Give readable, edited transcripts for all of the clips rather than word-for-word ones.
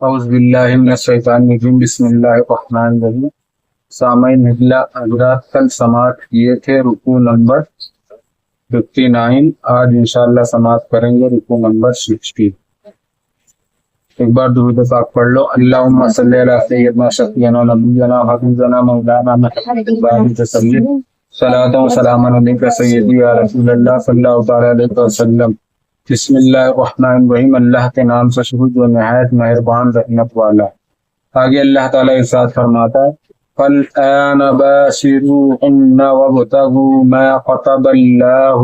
اعوذ باللہ من الشیطان الرجیم بسم اللہ الرحمن الرحیم۔ سامعین حضرات، کل سماعت کیے تھے رکوع نمبر 59، آج انشاءاللہ سماعت کریں گے رکوع نمبر 60۔ ایک بار درود پاک پڑھ لو۔ اللہم صلی علی سیدنا شفیعنا نبینا حبیبنا مولانا محمد وسلم، صلاۃ و سلام علیک سیدی یا رسول اللہ صلی اللہ تعالی علیہ وسلم۔ بسم اللہ الرحمن الرحیم، اللہ کے نام سے شروع جو نہایت مہربان رحمت والا۔ آگے اللہ تعالیٰ ارشاد فرماتا ہے فَالْآنَ بَاشِرُوهُنَّ وَابْتَغُوا مَا كَتَبَ اللَّهُ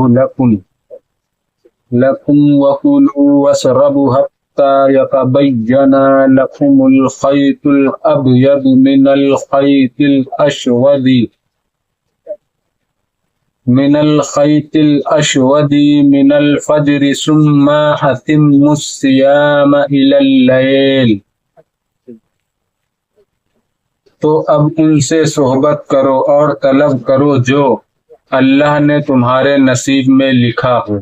لَكُمْ وَكُلُوا وَاشْرَبُوا حَتَّى يَتَبَيَّنَ لَكُمُ الْخَيْطُ الْأَبْيَضُ مِنَ الْخَيْطِ الْأَسْوَدِ من الفجر ثم أتموا الصيام إلى الليل۔ تو اب ان سے صحبت کرو اور طلب کرو جو اللہ نے تمہارے نصیب میں لکھا ہو،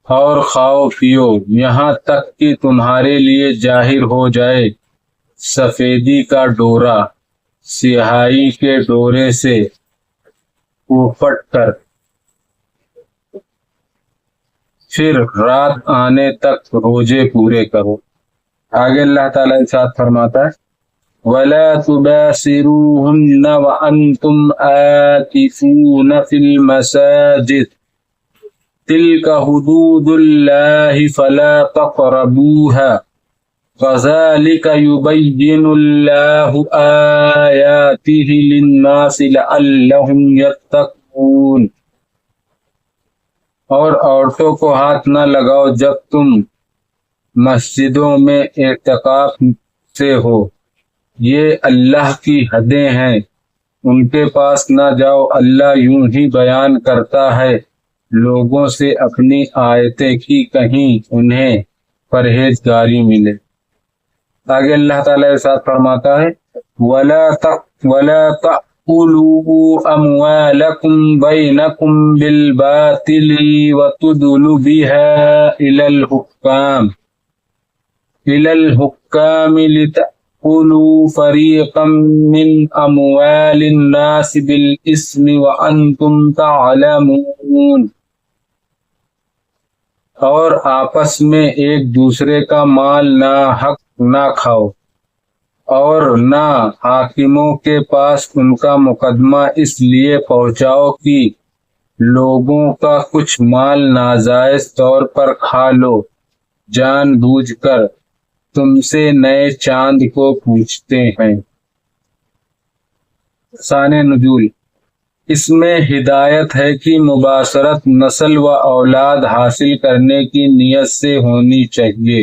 اور کھاؤ پیو یہاں تک کہ تمہارے لیے ظاہر ہو جائے سفیدی کا ڈورا سیاہی کے ڈورے سے اوپٹ کر، پھر رات آنے تک روزے پورے کرو۔ آگے اللہ تعالیٰ ارشاد فرماتا ہے وَلَا تُبَاشِرُوهُنَّ وَأَنْتُمْ عَاكِفُونَ فِي الْمَسَاجِدِ تِلْكَ حُدُودُ اللَّهِ فَلَا تَقْرَبُوهَا كَذَلِكَ يُبَيِّنُ اللَّهُ آيَاتِهِ لِلنَّاسِ لَعَلَّهُمْ يَتَّقُونَ۔ اور عورتوں کو ہاتھ نہ لگاؤ جب تم مسجدوں میں اعتکاف سے ہو، یہ اللہ کی حدیں ہیں، ان کے پاس نہ جاؤ۔ اللہ یوں ہی بیان کرتا ہے لوگوں سے اپنی آیتیں کی کہیں انہیں پرہیزگاری ملے۔ آگے اللہ تعالیٰ ارشاد فرماتا ہے وَلَا تَأْكُلُوا أَمْوَالَكُمْ بَيْنَكُمْ بِالْبَاطِلِ وَتُدْلُوا بِهَا إِلَى الْحُكَّامِ لِتَأْكُلُوا فَرِيقًا مِّنْ أَمْوَالِ النَّاسِ بِالْإِثْمِ وَأَنْتُمْ تَعْلَمُونَ۔ اور آپس میں ایک دوسرے کا مال ناحق نہ کھاؤ، اور نہ حاکموں کے پاس ان کا مقدمہ اس لیے پہنچاؤ کہ لوگوں کا کچھ مال ناجائز طور پر کھا لو۔ جان بوجھ کر تم سے نئے چاند کو پوچھتے ہیں۔ شان نزول، اس میں ہدایت ہے کہ مباشرت نسل و اولاد حاصل کرنے کی نیت سے ہونی چاہیے،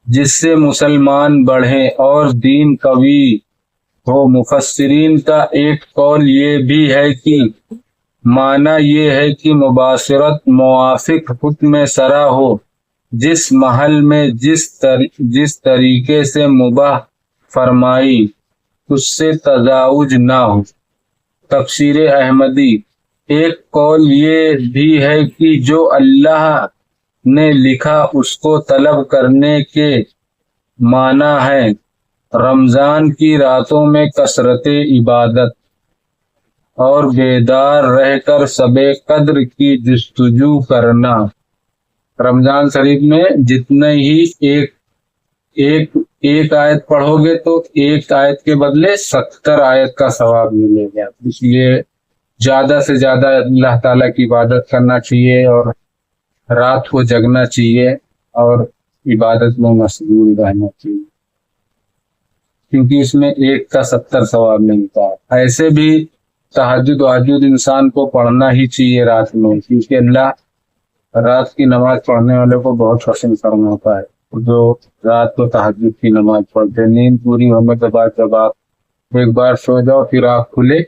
جس سے مسلمان بڑھیں اور دین قوی ہو۔ مفسرین کا ایک قول یہ بھی ہے کہ معنی یہ ہے کہ مباشرت موافق حکم شرع ہو، جس محل میں جس طریقے سے مباح فرمائی اس سے تجاوز نہ ہو۔ تفسیر احمدی، ایک قول یہ بھی ہے کہ جو اللہ نے لکھا اس کو طلب کرنے کے معنی ہے رمضان کی راتوں میں کثرت عبادت اور بیدار رہ کر شب قدر کی جستجو کرنا۔ رمضان شریف میں جتنے ہی ایک آیت پڑھو گے تو ایک آیت کے بدلے 70 آیت کا ثواب ملے گا۔ اس لیے زیادہ سے زیادہ اللہ تعالیٰ کی عبادت کرنا چاہیے اور رات کو جگنا چاہیے اور عبادت میں مشغول رہنا چاہیے، کیونکہ اس میں ایک کا 70 ثواب ملتا ہے۔ ایسے بھی تہجد وہجد انسان کو پڑھنا ہی چاہیے رات میں، کیونکہ اللہ رات کی نماز پڑھنے والے کو بہت پسند فرماتا ہے۔ جو رات کو تہجد کی نماز پڑھتے، نیند پوری ہونے کے بعد جب آپ ایک بار سو جاؤ پھر آنکھ کھلے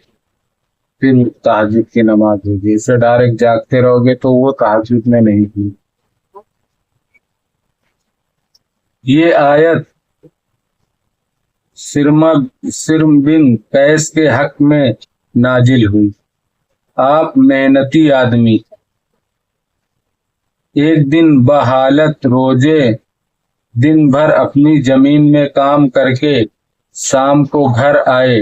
پھر تہجد کی نماز ہوگی، اسے ڈائریکٹ جاگتے رہو گے تو وہ تہجد میں نہیں ہوئی۔ یہ آیت سرم بن قیس کے حق میں نازل ہوئی۔ آپ محنتی آدمی، ایک دن بحالت روزے دن بھر اپنی زمین میں کام کر کے شام کو گھر آئے،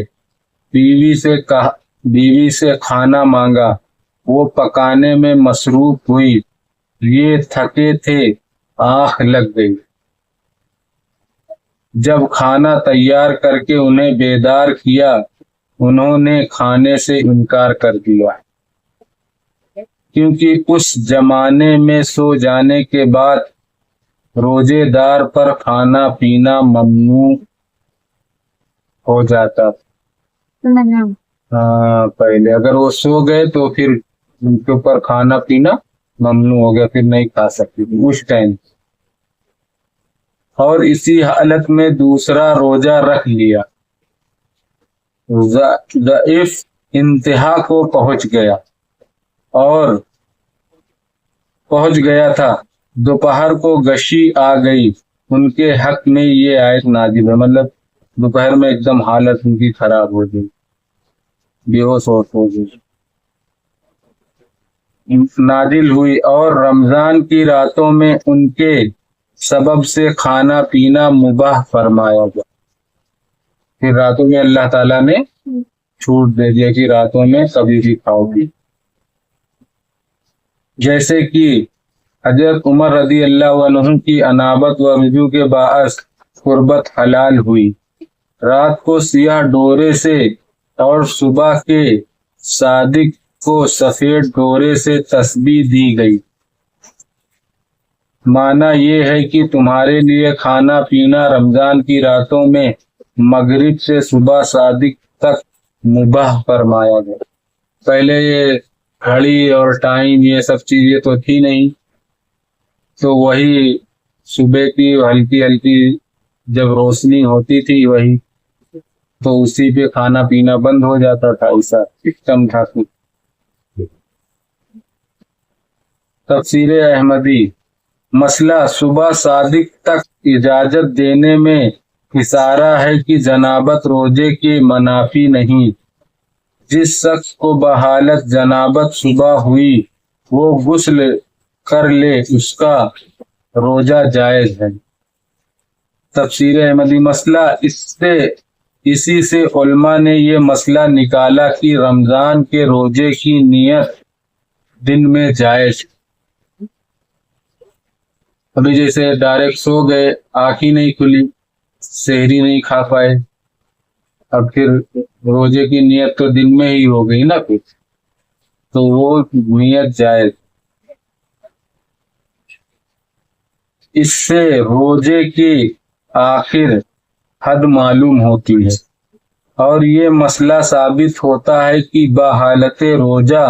بیوی سے کھانا مانگا، وہ پکانے میں مصروف ہوئی، یہ تھکے تھے، آنکھ لگ گئی۔ جب کھانا تیار کر کے انہیں بیدار کیا، انہوں نے کھانے سے انکار کر دیا، کیونکہ اس زمانے میں سو جانے کے بعد روزے دار پر کھانا پینا ممنوع ہو جاتا تھا۔ پہلے اگر وہ سو گئے تو پھر ان کے اوپر کھانا پینا ممنوع ہو گیا، پھر نہیں کھا سکتی تھی اس ٹائم۔ اور اسی حالت میں دوسرا روزہ رکھ لیا، ضعیف انتہا کو پہنچ گیا تھا، دوپہر کو غشی آ گئی، ان کے حق میں یہ آیت نازل ہے، مطلب دوپہر میں ایک دم حالت ان کی خراب ہو گئی، بے ہوش ہو گئی، نازل ہوئی، اور رمضان کی راتوں میں ان کے سبب سے کھانا پینا مباح فرمایا گیا۔ پھر راتوں میں اللہ تعالیٰ نے چھوٹ دے دیا کہ راتوں میں کبھی بھی کھاؤ گی، جیسے کہ حضرت عمر رضی اللہ عنہ کی انابت و رجوع کے باعث قربت حلال ہوئی، رات کو سیاہ ڈورے سے اور صبح کے صادق کو سفید ڈورے سے تسبیح دی گئی۔ معنی یہ ہے کہ تمہارے لیے کھانا پینا رمضان کی راتوں میں مغرب سے صبح صادق تک مباح فرمایا گیا۔ پہلے یہ گھڑی اور ٹائم یہ سب چیزیں تو تھی نہیں، تو وہی صبح کی ہلکی ہلکی جب روشنی ہوتی تھی وہی تو اسی پہ کھانا پینا بند ہو جاتا تھا، ایسا سسٹم تھا۔ تفسیر احمدی مسئلہ صبح صادق تک اجازت دینے میں اشارہ ہے کہ جنابت روزے کے منافی نہیں، جس شخص کو بحالت جنابت صبح ہوئی وہ غسل کر لے، اس کا روزہ جائز ہے۔ تفسیر احمدی مسئلہ اسی سے علماء نے یہ مسئلہ نکالا کہ رمضان کے روزے کی نیت دن میں جائز۔ ابھی جیسے ڈائریکٹ سو گئے، آنکھ ہی نہیں کھلی، سحری نہیں کھا پائے، اب پھر روزے کی نیت تو دن میں ہی ہو گئی نا، پھر تو وہ نیت جائز۔ اس سے روزے کی آخر حد معلوم ہوتی ہے، اور یہ مسئلہ ثابت ہوتا ہے کہ بحالت روزہ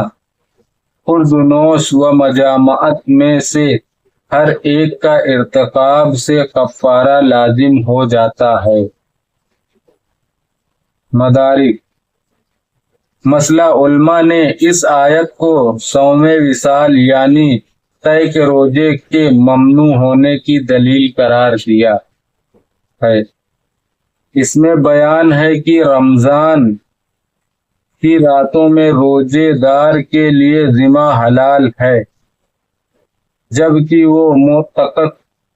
خردنوش و مجامعت میں سے ہر ایک کا ارتکاب سے کفارہ لازم ہو جاتا ہے۔ مدارک مسئلہ علماء نے اس آیت کو صوم وصال یعنی طے کے روزے کے ممنوع ہونے کی دلیل قرار دیا ہے۔ اس میں بیان ہے کہ رمضان کی راتوں میں روزے دار کے لیے ذمہ حلال ہے، جبکہ وہ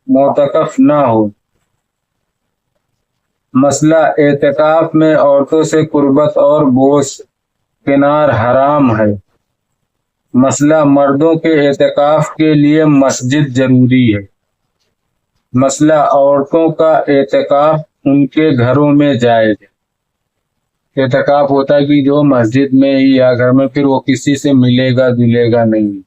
معتکف نہ ہو۔ مسئلہ اعتکاف میں عورتوں سے قربت اور بوس کنار حرام ہے۔ مسئلہ مردوں کے اعتکاف کے لیے مسجد ضروری ہے۔ مسئلہ عورتوں کا اعتکاف ان کے گھروں میں جائز ہے۔ اعتکاف ہوتا ہے کہ جو مسجد میں ہی یا گھر میں، پھر وہ کسی سے ملے گا جلے گا نہیں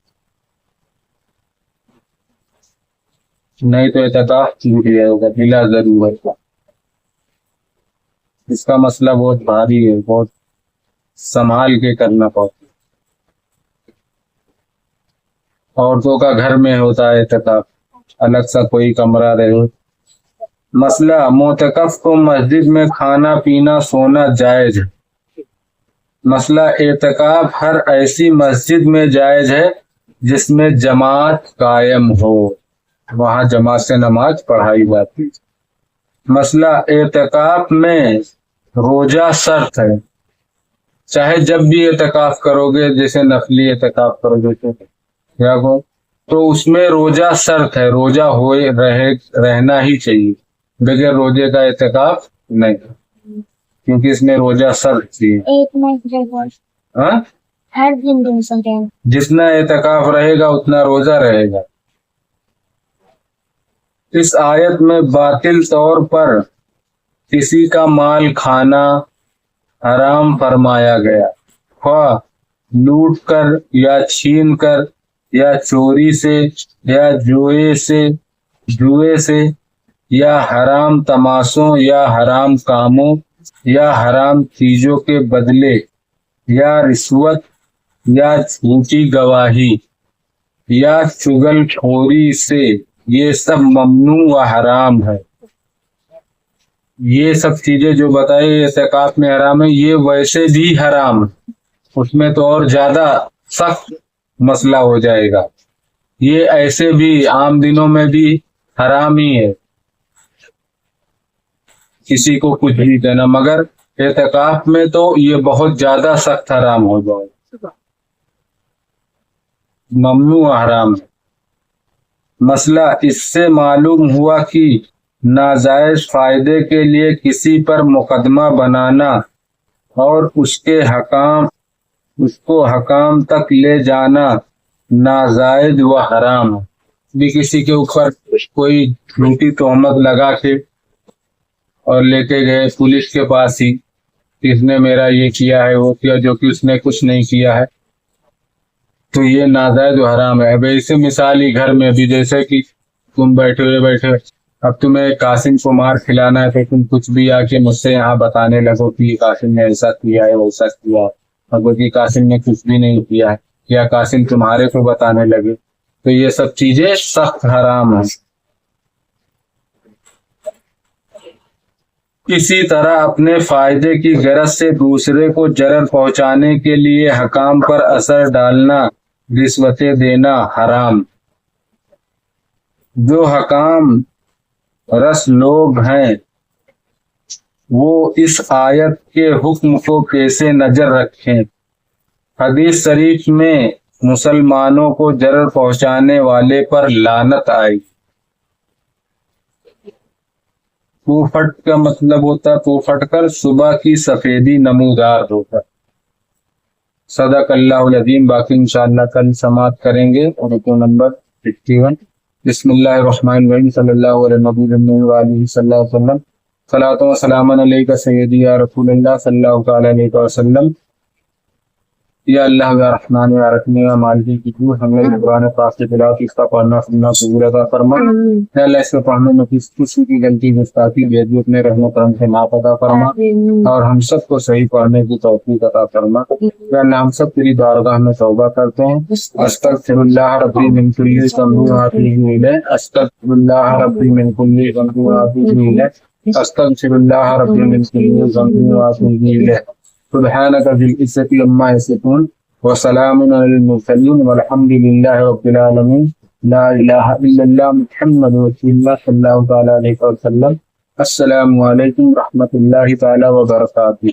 تو اعتکاف ٹوٹ جائے گا بلا ضرورت۔ اس کا مسئلہ بہت بھاری ہے، بہت سنبھال کے کرنا پڑتا۔ عورتوں کا گھر میں ہوتا ہے اعتکاف، الگ سا کوئی کمرہ رہے۔ مسئلہ معتکف کو مسجد میں کھانا پینا سونا جائز ہے۔ مسئلہ اعتکاف ہر ایسی مسجد میں جائز ہے جس میں جماعت قائم ہو، وہاں جماعت سے نماز پڑھائی جاتی۔ مسئلہ اعتکاف میں روزہ شرط ہے، چاہے جب بھی اعتکاف کرو گے، جیسے نفلی اعتکاف کرو گے یا کو تو اس میں روزہ شرط ہے، روزہ ہوئے رہنا ہی چاہیے، بغیر روزے کا اعتکاف نہیں، کیونکہ اس میں روزہ شرط تھی۔ ہاں، ہر دن جتنا اعتکاف رہے گا اتنا روزہ رہے گا۔ اس آیت میں باطل طور پر کسی کا مال کھانا حرام فرمایا گیا، خواہ لوٹ کر یا چھین کر یا چوری سے یا جوئے سے یا حرام تماشوں یا حرام کاموں یا حرام چیزوں کے بدلے یا رشوت یا جھوٹی گواہی یا چغل خوری سے، یہ سب ممنوع و حرام ہے۔ یہ سب چیزیں جو بتائی اعتکاف میں حرام ہے، یہ ویسے بھی حرام ہے، اس میں تو اور زیادہ سخت مسئلہ ہو جائے گا۔ یہ ایسے بھی عام دنوں میں بھی حرام ہی ہے، کسی کو کچھ بھی دینا، مگر اعتکاف میں تو یہ بہت زیادہ سخت حرام ہو جائے، ممنوع حرام ہے۔ مسئلہ اس سے معلوم ہوا کہ ناجائز فائدے کے لیے کسی پر مقدمہ بنانا اور اس کو حکام تک لے جانا ناجائز و حرام ہے۔ بھی کسی کے اوپر کوئی جھوٹی تہمت لگا کے اور لے کے گئے پولیس کے پاس ہی، اس نے میرا یہ کیا ہے وہ کیا، جو کہ اس نے کچھ نہیں کیا ہے، تو یہ ناجائز و حرام ہے۔ اب اسے مثالی گھر میں بھی، جیسے کہ تم بیٹھے اب تمہیں قاسم کو مار کھلانا ہے، تو تم کچھ بھی آ کے مجھ سے یہاں بتانے لگو کہ قاسم نے ایسا کیا ہے ویسا کیا ہے، اگر قاسم نے کچھ بھی نہیں کیا ہے، یا قاسم تمہارے کو بتانے لگے، تو یہ سب چیزیں سخت حرام ہیں۔ اسی طرح اپنے فائدے کی غرض سے دوسرے کو ضرر پہنچانے کے لیے حکام پر اثر ڈالنا، رشوتیں دینا حرام۔ جو حکام رس لوگ ہیں وہ اس آیت کے حکم کو پیش نظر رکھیں۔ حدیث شریف میں مسلمانوں کو ضرر پہنچانے والے پر لعنت آئی۔ پوپھٹ کا مطلب ہوتا ہے پوپھٹ کر صبح کی سفیدی نمودار ہو کر۔ صدق اللہ العظیم۔ باقی انشاءاللہ کل سماعت کریں گے۔ رکوع نمبر 51۔ بسم اللہ الرحمن الرحیم۔ صلی اللہ علیہ نبی وآلہ صلی اللہ علیہ وسلم۔ صلاۃ و سلام علیک سیدی یا رسول اللہ صلی اللہ تعالی علیہ وسلم۔ یا اللہ یا رحمان یا رحیم یا مالک کی جو ہمیں قرآن پاک سے تلاوت اس کا پڑھنا سننا قبول عطا فرما۔ یا اللہ اس کو پڑھنے میں کسی کی غلطی گستاخی بے ادبی اپنے رحم و کرم سے معاف عطا فرما، اور ہم سب کو صحیح پڑھنے کی توفیق عطا فرما۔ یا اللہ ہم سب تیری بارگاہ میں توبہ کرتے ہیں۔ استغفر اللہ ربی من کل ذنب واتوب الیہ، استغفر اللہ ربی من کل ذنب واتوب الیہ، استغفر اللہ ربی من کل ذنب واتوب الیہ۔ سبحانك ذی العزة عما یصفون وسلام علی المرسلین والحمد للہ رب العالمین۔ لا الہ الا اللہ محمد رسول اللہ صلی اللہ تعالی علیہ وسلم۔ السلام علیکم ورحمۃ اللہ تعالی وبرکاتہ۔